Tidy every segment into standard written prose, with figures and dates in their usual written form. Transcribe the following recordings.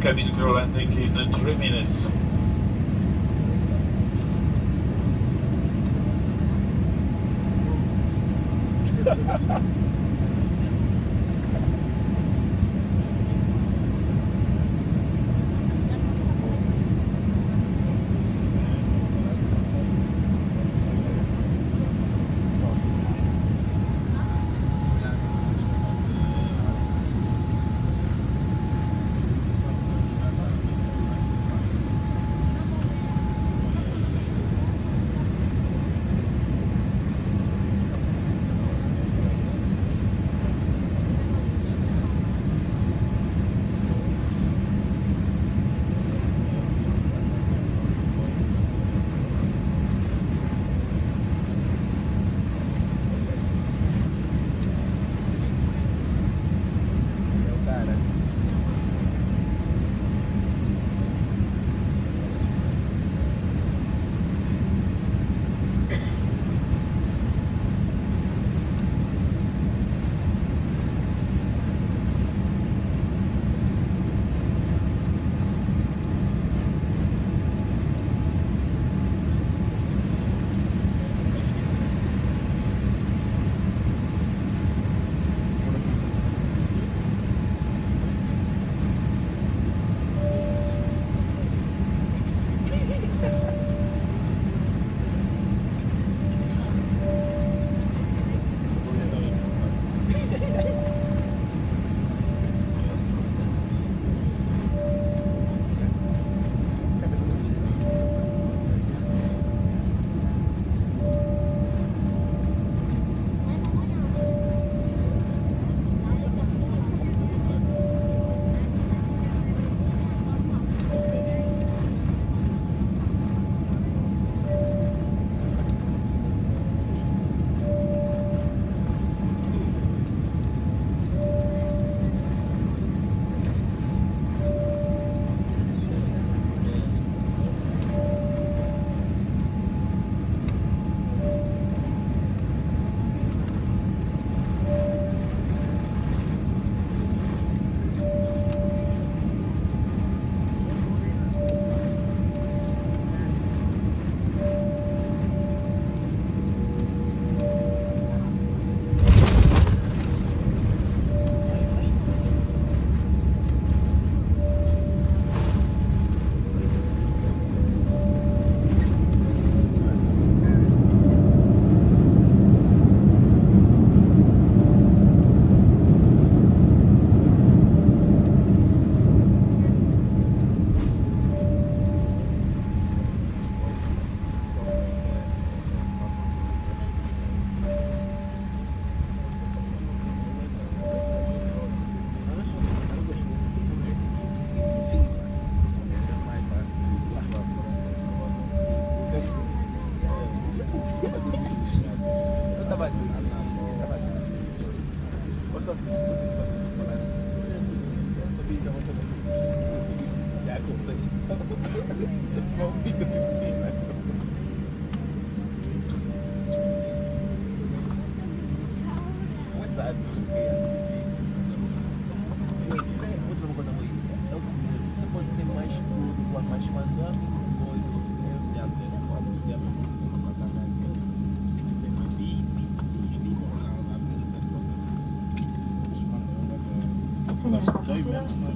cabin crew landing in 3 minutes.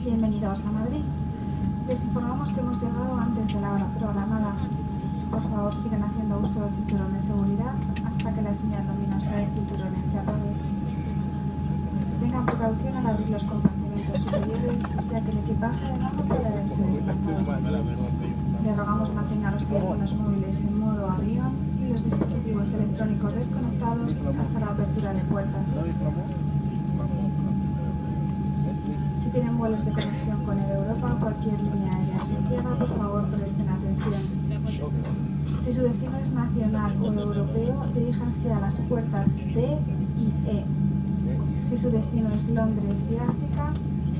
Bienvenidos a Madrid. Les informamos que hemos llegado antes de la hora programada. Por favor, sigan haciendo uso del cinturón de seguridad hasta que la señal luminosa de cinturones se apague. Tengan precaución al abrir los compartimentos superiores, ya que el equipaje no puede verse desplazado. Les rogamos mantengan los teléfonos móviles en modo avión y los dispositivos electrónicos desconectados hasta la apertura de puertas. Si tienen vuelos de conexión con Air Europa o cualquier línea aérea asociada, por favor presten atención. Si su destino es nacional o europeo, diríjanse a las puertas D y E. Si su destino es Londres y África,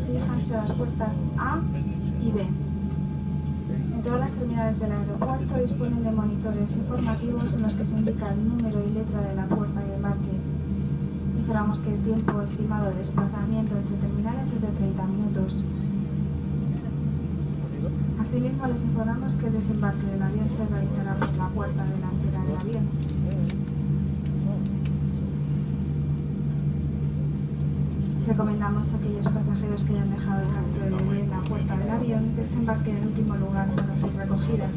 diríjanse a las puertas A y B. En todas las terminales del aeropuerto disponen de monitores informativos en los que se indica el número y letra de la puerta de embarque. Esperamos que el tiempo estimado de desplazamiento entre terminales es de 30 minutos. Asimismo, les informamos que el desembarque del avión se realizará por la puerta delantera del avión. Recomendamos a aquellos pasajeros que hayan dejado el rastro de bebé en la puerta del avión desembarquen en último lugar para su recogida.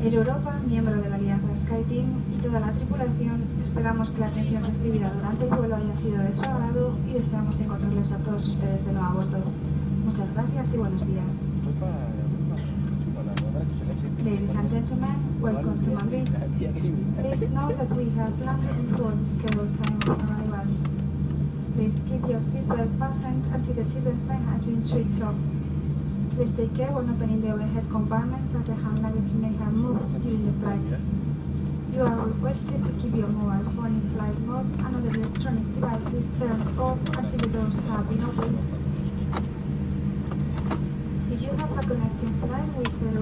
Air Europa, miembro de la alianza SkyTeam, y toda la tripulación, esperamos que la atención recibida durante el vuelo haya sido de su agrado y deseamos encontrarles a todos ustedes de nuevo a bordo. Muchas gracias y buenos días. Ladies and gentlemen, welcome to Madrid. Please note that we have landed before the scheduled time of arrival. Please keep your seatbelt fastened until the seatbelt sign has been switched off. Please take care when opening the overhead compartments as the hand luggage may have moved during the flight. You are requested to keep your mobile phone in flight mode and other electronic devices turned off until the doors have been opened. If you have a connecting flight with